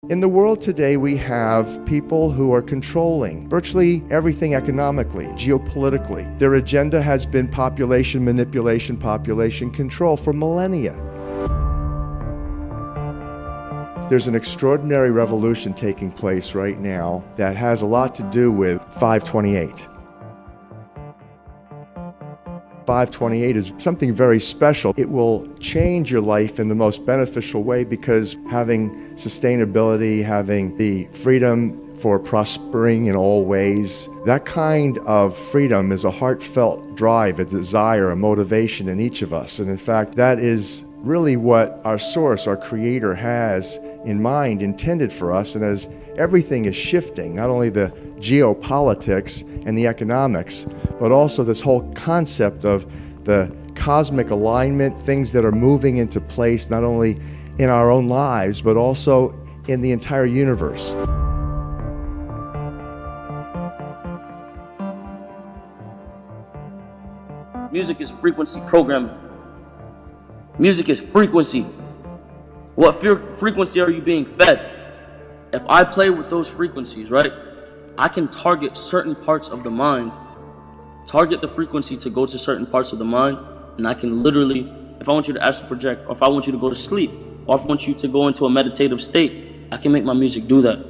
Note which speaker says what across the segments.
Speaker 1: In the world today, we have people who are controlling virtually everything economically, geopolitically. Their agenda has been population manipulation, population control for millennia. There's an extraordinary revolution taking place right now that has a lot to do with 528. 528 is something very special. It will change your life in the most beneficial way because having sustainability, having the freedom for prospering in all ways, that kind of freedom is a heartfelt drive, a desire, a motivation in each of us. And in fact, that is really what our source, our creator has in mind, intended for us. And as everything is shifting, not only the geopolitics and the economics, but also this whole concept of the cosmic alignment, things that are moving into place not only in our own lives, but also in the entire universe.
Speaker 2: Music is frequency programming. Music is frequency. What frequency are you being fed? If I play with those frequencies, right, I can target certain parts of the mind, target the frequency to go to certain parts of the mind, and I can literally, if I want you to astral project, or if I want you to go to sleep, or if I want you to go into a meditative state, I can make my music do that.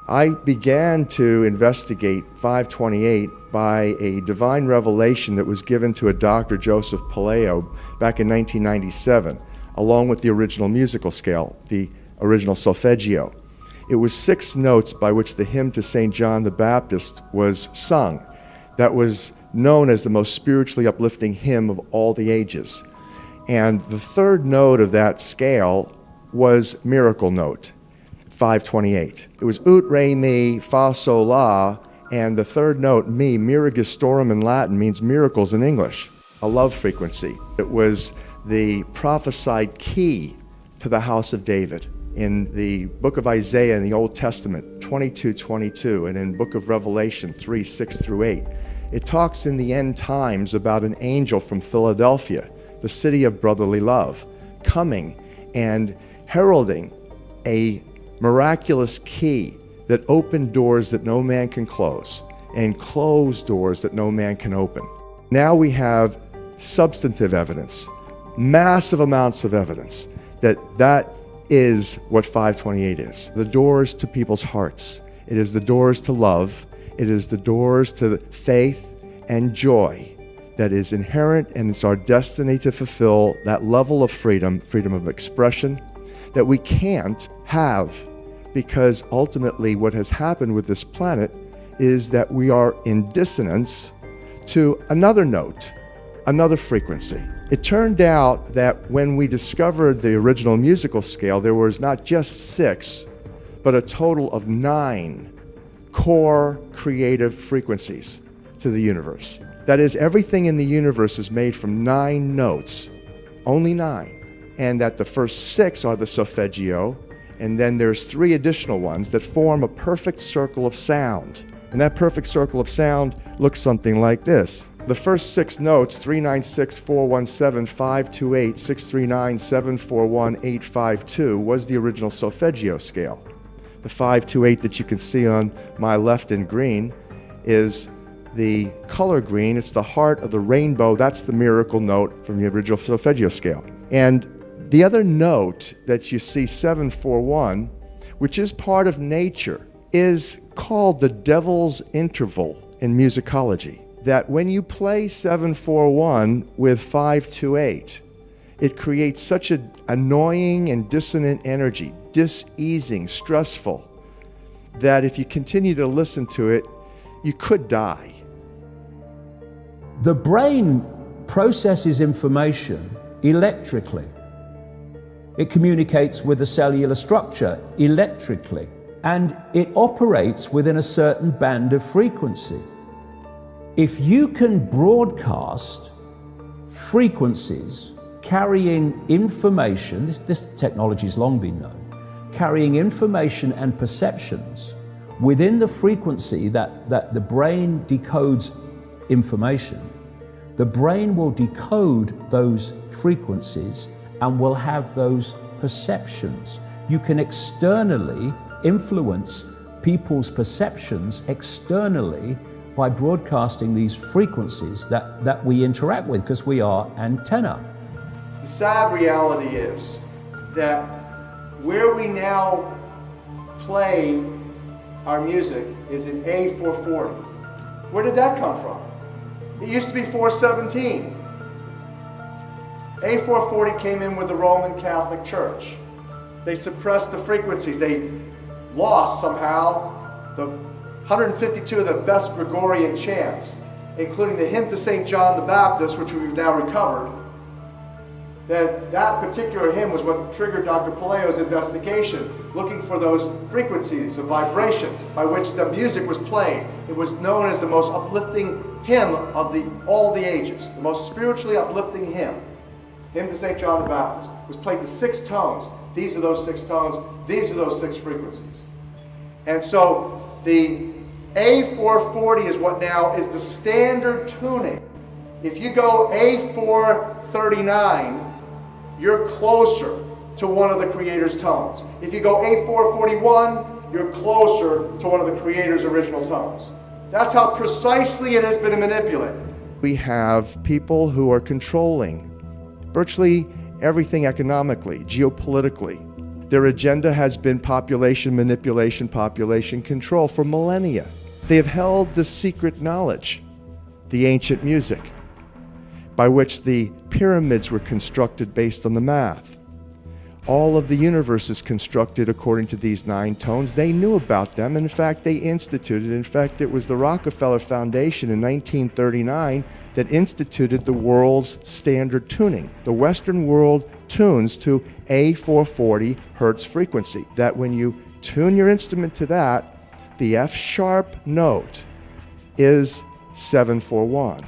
Speaker 1: I began to investigate 528 by a divine revelation that was given to a Dr. Joseph Paleo back in 1997, along with the original musical scale, the original solfeggio. It was 6 notes by which the hymn to St. John the Baptist was sung. That was known as the most spiritually uplifting hymn of all the ages. And the 3rd note of that scale was miracle note, 528. It was ut, re, mi, fa, sol, la, and the 3rd note, mi, miragistorum in Latin, means miracles in English, a love frequency. It was the prophesied key to the house of David. In the book of Isaiah in the Old Testament, 22:22, and in book of Revelation 3:6-8, it talks in the end times about an angel from Philadelphia, the city of brotherly love, coming and heralding a miraculous key that opened doors that no man can close and closed doors that no man can open. Now we have substantive evidence, massive amounts of evidence that is what 528 is. The doors to people's hearts. It is the doors to love. It is the doors to faith and joy that is inherent, and it's our destiny to fulfill that level of freedom of expression that we can't have, because ultimately what has happened with this planet is that we are in dissonance to another note, another frequency. It turned out that when we discovered the original musical scale, there was not just 6, but a total of 9 core creative frequencies to the universe. That is, everything in the universe is made from 9 notes, only 9. And that the first 6 are the solfeggio, and then there's 3 additional ones that form a perfect circle of sound. And that perfect circle of sound looks something like this. The first 6 notes, 396, 417, 528, 639, 741, 852, was the original solfeggio scale. The 528 that you can see on my left in green is the color green. It's the heart of the rainbow. That's the miracle note from the original solfeggio scale. And the other note that you see, 741, which is part of nature, is called the devil's interval in musicology. That when you play 741 with 528, it creates such an annoying and dissonant energy, diseasing, stressful, that if you continue to listen to it, you could die.
Speaker 3: The brain processes information electrically. It communicates with the cellular structure electrically, and it operates within a certain band of frequency. If you can broadcast frequencies carrying information, this technology has long been known, carrying information and perceptions within the frequency that the brain decodes information, the brain will decode those frequencies and will have those perceptions. You can externally influence people's perceptions externally by broadcasting these frequencies that we interact with, because we are antenna.
Speaker 1: The sad reality is that where we now play our music is in A440. Where did that come from? It used to be 417. A440 came in with the Roman Catholic Church. They suppressed the frequencies. They lost somehow the 152 of the best Gregorian chants, including the hymn to St. John the Baptist, which we've now recovered. That particular hymn was what triggered Dr. Palaio's investigation, looking for those frequencies of vibration by which the music was played. It was known as the most uplifting hymn of all the ages, the most spiritually uplifting hymn. Hymn to St. John the Baptist was played to 6 tones. These are those 6 tones. These are those 6 frequencies. And so the A440 is what now is the standard tuning. If you go A439, you're closer to one of the Creator's tones. If you go A441, you're closer to one of the Creator's original tones. That's how precisely it has been manipulated. We have people who are controlling virtually everything economically, geopolitically. Their agenda has been population manipulation, population control for millennia. They have held the secret knowledge, the ancient music, by which the pyramids were constructed based on the math. All of the universe is constructed according to these 9 tones. They knew about them. In fact, they instituted. In fact, it was the Rockefeller Foundation in 1939 that instituted the world's standard tuning. The Western world tunes to A440 hertz frequency. That when you tune your instrument to that, the F sharp note is 741.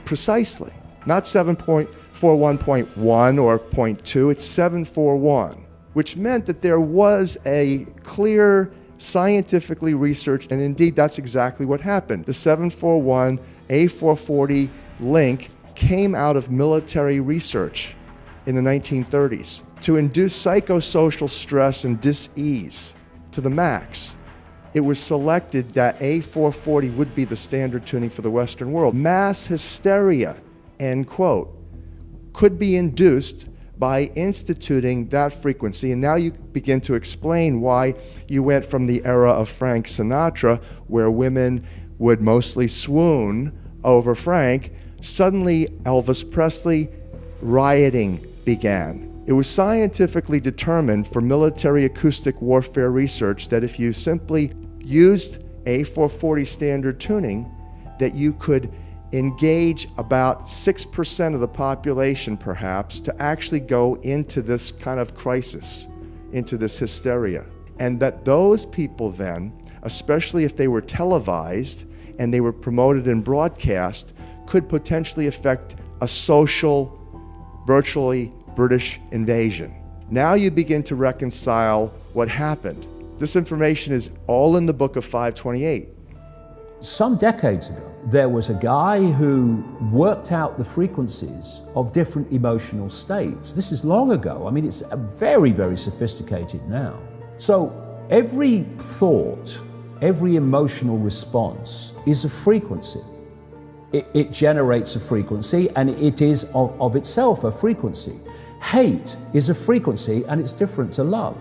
Speaker 1: Precisely. Not 7.41.1 or 0.2, it's 741, which meant that there was a clear, scientifically researched, and indeed that's exactly what happened. The 741 A440 link came out of military research in the 1930s to induce psychosocial stress and dis-ease to the max. It was selected that A440 would be the standard tuning for the Western world. Mass hysteria, end quote, could be induced by instituting that frequency. And now you begin to explain why you went from the era of Frank Sinatra, where women would mostly swoon over Frank. Suddenly, Elvis Presley, rioting began. It was scientifically determined for military acoustic warfare research that if you simply used A440 standard tuning, that you could engage about 6% of the population, perhaps, to actually go into this kind of crisis, into this hysteria. And that those people then, especially if they were televised and they were promoted and broadcast, could potentially affect a social, virtually British invasion. Now you begin to reconcile what happened. This information is all in the book of 528.
Speaker 3: Some decades ago, there was a guy who worked out the frequencies of different emotional states. This is long ago. I mean, it's very, very sophisticated now. So every thought, every emotional response is a frequency. It generates a frequency, and it is of itself a frequency. Hate is a frequency, and it's different to love.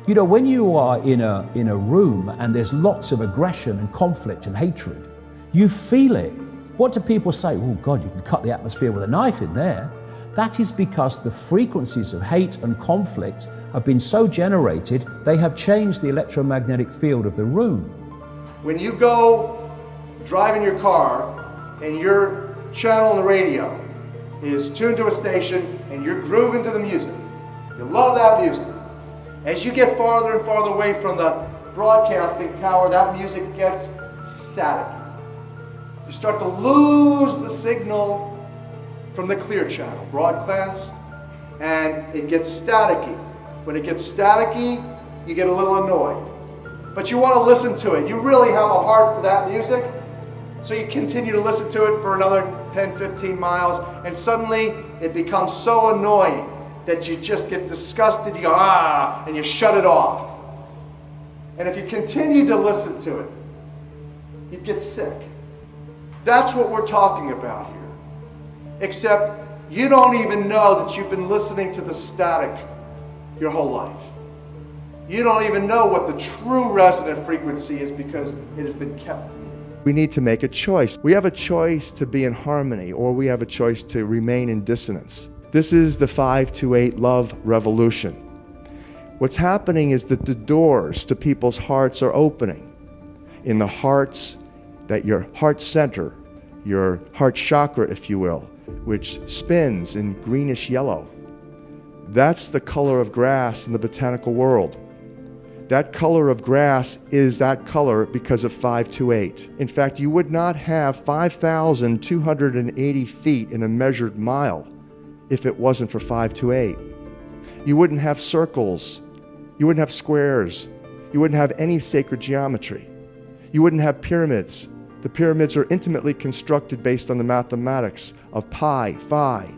Speaker 3: You know, when you are in a room and there's lots of aggression and conflict and hatred, you feel it. What do people say? Oh God, you can cut the atmosphere with a knife in there. That is because the frequencies of hate and conflict have been so generated, they have changed the electromagnetic field of the room.
Speaker 1: When you go driving your car and your channel on the radio is tuned to a station and you're grooving to the music, you love that music. As you get farther and farther away from the broadcasting tower, that music gets static. You start to lose the signal from the clear channel, broadcast, and it gets staticky. When it gets staticky, you get a little annoyed. But you want to listen to it. You really have a heart for that music, so you continue to listen to it for another 10, 15 miles, and suddenly it becomes so annoying that you just get disgusted, you go, ah, and you shut it off. And if you continue to listen to it, you'd get sick. That's what we're talking about here. Except you don't even know that you've been listening to the static your whole life. You don't even know what the true resonant frequency is because it has been kept from you. We need to make a choice. We have a choice to be in harmony, or we have a choice to remain in dissonance. This is the 528 love revolution. What's happening is that the doors to people's hearts are opening. In the hearts, that your heart center, your heart chakra, if you will, which spins in greenish yellow. That's the color of grass in the botanical world. That color of grass is that color because of 528. In fact, you would not have 5,280 feet in a measured mile if it wasn't for 528. You wouldn't have circles. You wouldn't have squares. You wouldn't have any sacred geometry. You wouldn't have pyramids. The pyramids are intimately constructed based on the mathematics of pi, phi.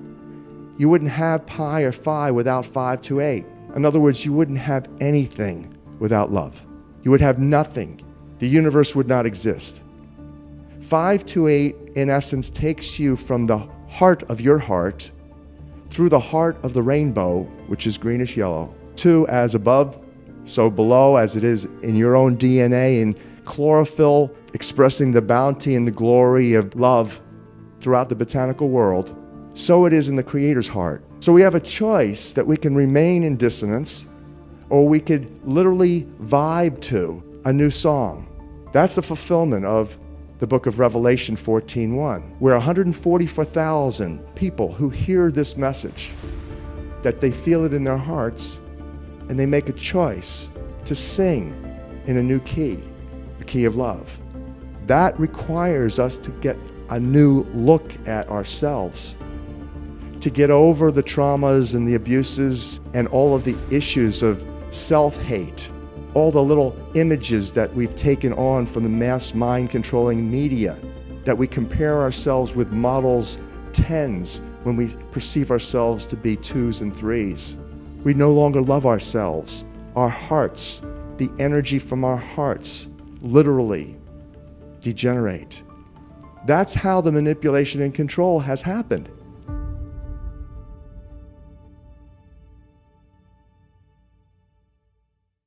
Speaker 1: You wouldn't have pi or phi without 528. In other words, you wouldn't have anything without love. You would have nothing. The universe would not exist. 528, in essence, takes you from the heart of your heart through the heart of the rainbow, which is greenish yellow, to as above, so below, as it is in your own DNA, in chlorophyll, expressing the bounty and the glory of love throughout the botanical world. So it is in the Creator's heart. So we have a choice that we can remain in dissonance, or we could literally vibe to a new song. That's the fulfillment of the book of Revelation 14:1, where 144,000 people who hear this message, that they feel it in their hearts, and they make a choice to sing in a new key, a key of love. That requires us to get a new look at ourselves, to get over the traumas and the abuses and all of the issues of self-hate, all the little images that we've taken on from the mass mind-controlling media, that we compare ourselves with models 10s when we perceive ourselves to be 2s and 3s. We no longer love ourselves. Our hearts, the energy from our hearts, literally degenerate. That's how the manipulation and control has happened.